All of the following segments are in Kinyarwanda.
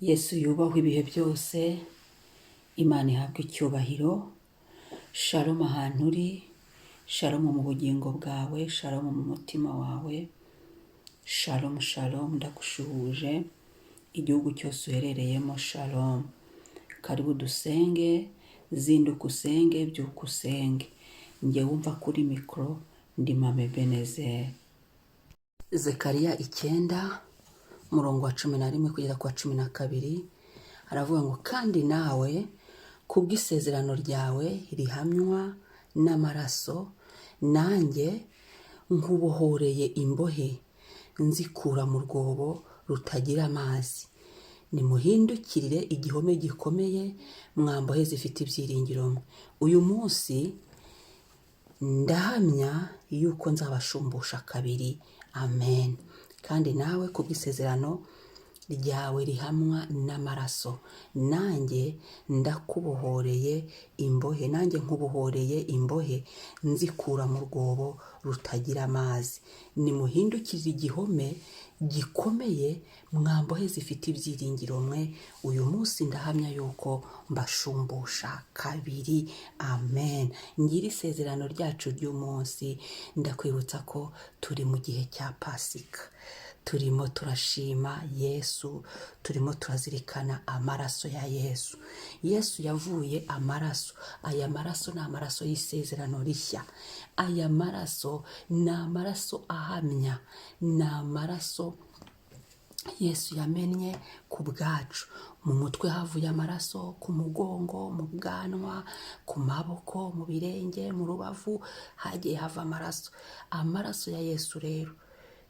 Yesu yubahwe ibihe byose, Imana ihabwe icyubahiro. Shalom ahantu uri, shalom mu bugingo bwawe, shalom mu mutima wawe, shalom shalom, ndagushuhuje igihugu cyose uherereyemo, shalom. Karibu dusenge, zinduka usenge, byuka usenge. Njye wumva kuri mikoro ndi Mama Ebenezer. Zekariya 9 murongo wa 11 kugera ku wa 12 aravuga ngo kandi nawe kubw'isezerano ryawe rihamywa n'amaraso, nanjye nkubohoreye imbohe nzikura mu rwobo rutagira amazi. Nimuhindukirire igihome gikomeye, mwambohe zifite ibyiringiro mwe. Uyu munsi ndahamya yuko nzabashumbusha kabiri. Amen. Kandi nawe kubw'isezerano ryawe rihamwa n'amaraso, nanjye ndakubohoreye imbohe, nanjye nkubohoreye imbohe nzikura mu rwobo rutagira amazi. Nimuhindukirire igihome gikomeye, mwambohe zifite ibyiringiro mwe. Uyu munsi ndahamya yuko mbashumbusha kabiri. Amen. Ngira isezerano ryacu ry'umunsi, ndakwibutsa ko turi mu gihe cya Pasika. Turimo turashima Yesu, turimo turazirikana amaraso ya Yesu. Yesu yavuye amaraso. Aya maraso ni amaraso y'isezerano rishya. Aya maraso ni amaraso ahamya, ni amaraso Yesu yamennye ku bwacu. Mu mutwe havuye amaraso, ku mugongo, mu bwanwa, ku maboko, mu birenge, mu rubavu hagiye hava amaraso. Amaraso ya Yesu rero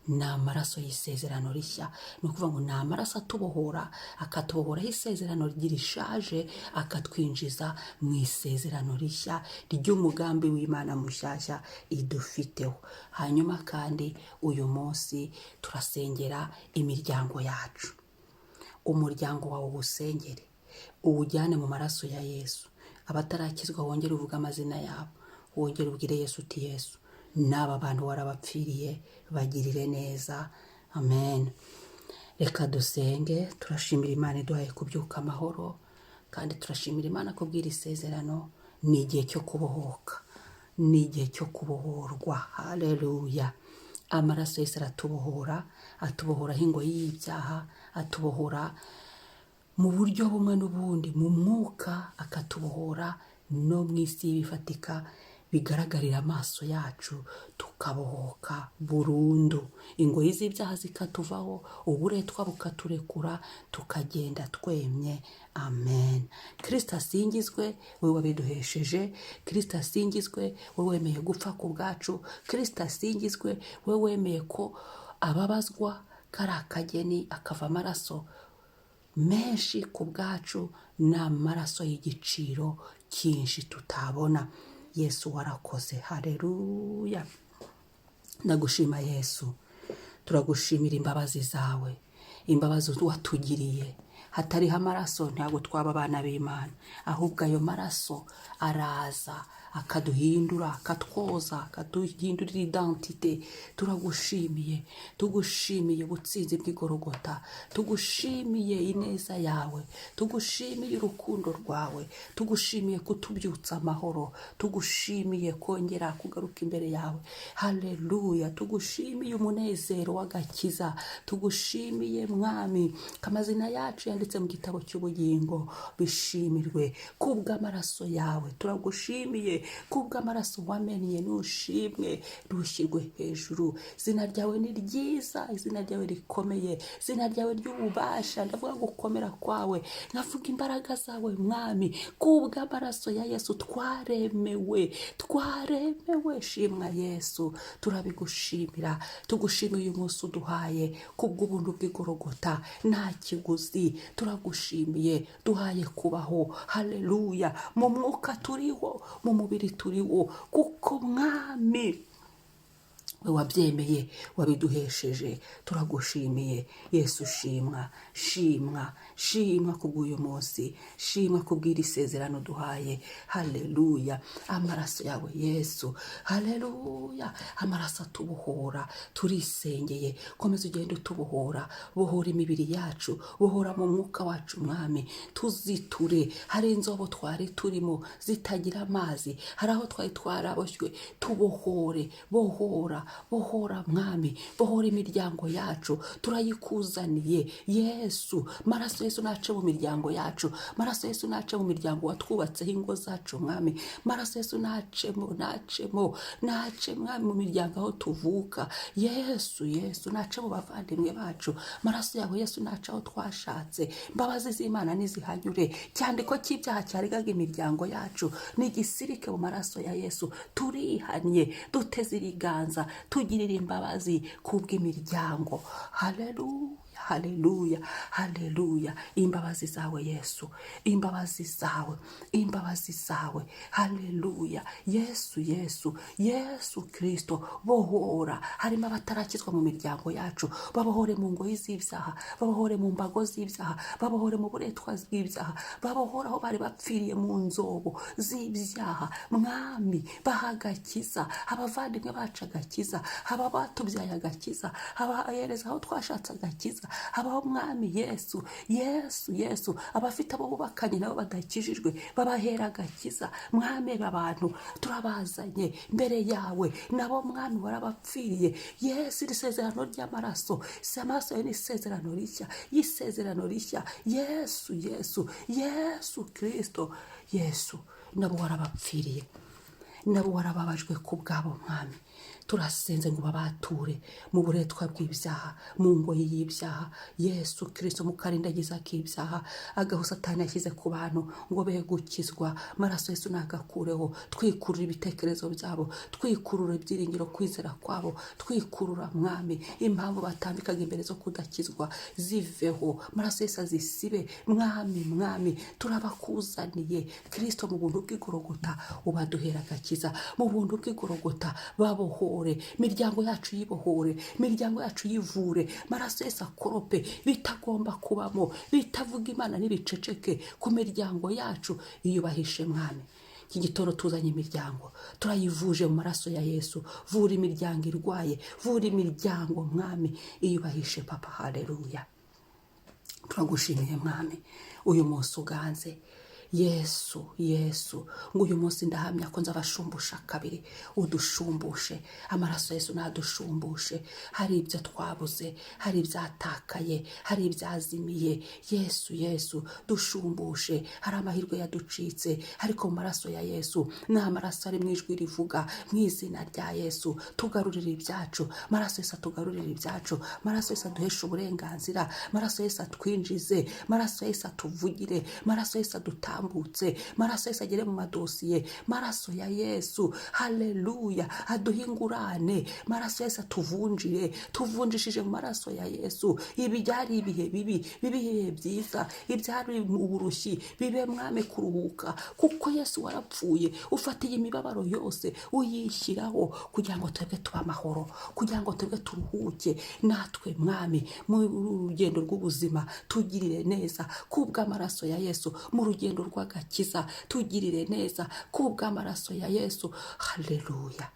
ni amaraso y'isezerano rishya. Ni ukuvuga ngo ni amaraso atubohora, akatubohoraho isezerano rishaje, akatwinjiza mu isezerano rishya ry'umugambi w'Imana mushyashya idufiteho. Hanyuma kandi uyu munsi turasengera imiryango yacu. Umuryango wawe uwusengere, uwujyane mu maraso ya Yesu. Abatarakizwa wongere uvuge amazina yabo, wongere ubwire Yesu uti Yesu, n'aba bantu warabapfiriye, bagirire neza. Amen. Reka dusenge. Turashimira Imana iduhaye kubyuka amahoro, kandi turashimira Imana kubwira isezerano. Ni igihe cyo kubohoka, ni igihe cyo kubohorwa. Haleluya. Amaraso Yesu aratubohora, atubohoraho ingoyi y'ibyaha, atubohora mu buryo bumwe n'ubundi, mu mwuka akatubohora, no mu isi y'ibifatika bigaragarira amaso yacu, tukabohoka burundu. Ingoyi z'ibyaha zikatuvaho, uburetwa bukaturekura, tukagenda twemye. Amen. Kristo asingizwe, wewe wabiduhesheje. Kristo asingizwe, wewe wemeye gupfa ku bwacu. Kristo asingizwe, wewe wemeye ko ababazwa kari akageni, akava amaraso menshi ku bwacu, ni amaraso y'igiciro cyinshi tutabona. Yesu warakoze. Haleluya. Ndagushima Yesu, turagushimira imbabazi zawe, imbabazi watugiriye. Hatariho amaraso ntabwo twaba abana b'Imana, ahubwo ayo maraso araza akaduhindura, akatwoza, akaduhindurira identite. Turagushimiye, tugushimiye ubutsinzi bw'igorogota, tugushimiye ineza yawe, tugushimiye urukundo rwawe, tugushimiye kutubyutsa amahoro, tugushimiye kongera kugaruka imbere yawe. Haleluya. Tugushimiye umunezero w'agakiza, tugushimiye Mwami kamazina yacu yanditse mu gitabo cy'ubugingo. Bishimirwe kubw'amaraso yawe. Turagushimiye kubw'amaraso wamennye. Nushimwe, nushyirwe hejuru. Izina ryawe ni ryiza, izina ryawe rikomeye, izina ryawe ry'ububasha. Ndavuga gukomera kwawe, navuga imbaraga zawe Mwami. Kubw'amaraso ya Yesu twaremewe, twaremewe. Shimwa Yesu, turabigushimira. Tugushimiye uyu munsi uduhaye kubw'ubuntu bw'igorogota, nta kiguzi. Turagushimiye, duhaye kubaho. Haleluya. Mu mwuka turiho, mu mubiri turiho, kuko Mwami we wabyemeye wabiduhesheje turagushimiye Yesu. Shimwa kubw'uyu munsi, shimwa kubw'iri sezerano duhaye. Haleluya. Amaraso yawe Yesu, haleluya. Amaraso atubohora, turisengeye. Komeza ugende utubohora, bohora imibiri yacu, bohora mu mwuka wacu mwami, tuziture. Hari inzobo twari turimo zitagira amazi, hari aho twari twaraboshywe, tubohore. Bohora mwami, bohora imiryango yacu, turayikuzaniye Yesu. Maraso Yesu nace mu miryango yacu, maraso Yesu nace mu miryango watwubatseho ingo zacu mwami, maraso Yesu nace mwami mu miryango aho tuvuka Yesu. Nace mu bavandimwe bacu, maraso yawe Yesu nace aho twashatse. Imbabazi z'Imana nizihanyure, cyandiko cy'ibyaha cyarigaga imiryango yacu nigisirike mu maraso ya Yesu. Turihanye, duteze iriganza, tugirira imbabazi kubw'imiryango. Haleluya. Imbabazi zawe Yesu, imbabazi zawe. Haleluya. Yesu Kristo, bohora. Harimo abatarakizwa mu miryango yacu, babohore mu ngoyi z'ibyaha, babohore mu mbago z'ibyaha, babohore mu buretwa bw'ibyaha, babohora aho bari bapfiriye mu nzobo z'ibyaha mwami. Bahagakiza abavandimwe bacu, agakiza aba batubyaye, agakiza abahereza aho twashatse, agakiza abaho mwami Yesu. Abafite abo bubakanye nabo badakijijwe, babahera agakiza mwami. Abantu turabazanye mbere yawe, nabo mwami warabapfiriye Yesu. Iri sezerano ry'amaraso, amaraso yawe ni isezerano rishya Yesu Kristo. Nabo warabapfiriye, nabo warababajwe ku bwabo mwami. Turasenze ngo babature mu buretwa bw'ibyaha, mu ngoyi y'ibyaha Yesu Kristo, mu karindagiza k'ibyaha agaho Satani yashyize ku bantu ngo be gukizwa. Maraso Yesu nagakureho, twikurura ibitekerezo byabo, twikurura ibyiringiro, kwizera kwabo, twikurura mwami impamvu batambikaga imbere zo kudakizwa ziveho. Maraso Yesu azisibe mwami. Turabakuzaniye Kristo, mu buntu bw'igorogota ubaduhera agakiza, mu buntu bw'igorogota babohore. Imiryango yacu yibohore, imiryango yacu yivure. Maraso Yesu akorope bitagomba kubamo, bitavuga Imana n'ibiceceke ku miryango yacu. Iyubahishe mwami. Iki gitondo tuzanye imiryango, turayivuje mu maraso ya Yesu. Vura imiryango irwaye, vura imiryango mwami. Iyubahishe Papa. Haleluya. Turagushimiye mwami, uyu munsi uganze Yesu. Ngo uyu munsi ndahamya ko nzabashumbusha kabiri, udushumbushe. Amaraso Yesu nadushumbushe. Hari ibyo twabuze, hari ibyatakaye, hari ibyazimiye Yesu dushumbushe. Hari amahirwe yaducitse, ariko mu maraso ya Yesu, ni amaraso ari mu ijwi rivuga mu izina rya Yesu. Tugarurire ibyacu, maraso Yesu atugarurire ibyacu. Maraso Yesu aduhesha uburenganzira, maraso Yesu atwinjize, maraso Yesu atuvugire, maraso Yesu adutambutse, maraso Yesu agere mu madosiye. Maraso ya Yesu, haleluya, aduhingurane. Maraso Yesu atuvunjire, tuvunjishije mu maraso ya Yesu. Ibi byari ibihe bibi, ibihe byiza, ibyari uburushyi bibe mwami kuruhuka, kuko Yesu warapfuye, ufatiye imibabaro yose uyishyiraho, kugira ngo twebwe tuba amahoro, kugira ngo twebwe turuhuke. Natwe mwami mu rugendo rw'ubuzima tugirire neza kubw'amaraso ya Yesu. Mu rugendo rw'agakiza tugirire neza kubw'amaraso ya Yesu. Haleluya.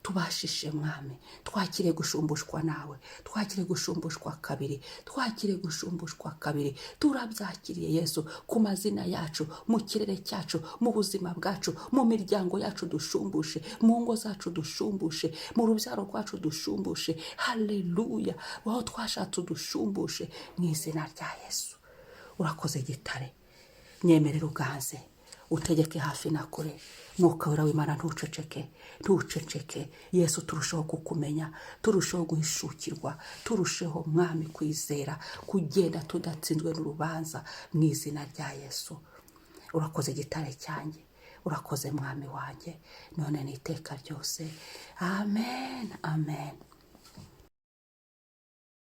Tubashishe mwami, twakire gushumbushwa nawe, twakire gushumbushwa kabiri. Turabyakiriye Yesu, ku mazina yacu, mu kirere cyacu, mu buzima bwacu, mu miryango yacu dushumbushe, mu ngo zacu dushumbushe, mu rubyaro rwacu dushumbushe. Haleluya. Aho twashatse dushumbushe mu izina rya Yesu. Urakoze gitare, nyemerera uganze, utegeke hafi na kure. Mwuka wera w'Imana ntuceceke. Yesu turushaho kukumenya, turushaho guhishukirwa, turushaho mwami kwizera, kugenda tudatsinzwe n'urubanza mu izina rya Yesu. Urakoze gitare cyanjye, urakoze mwami wanjye, none n'iteka ryose. Amen.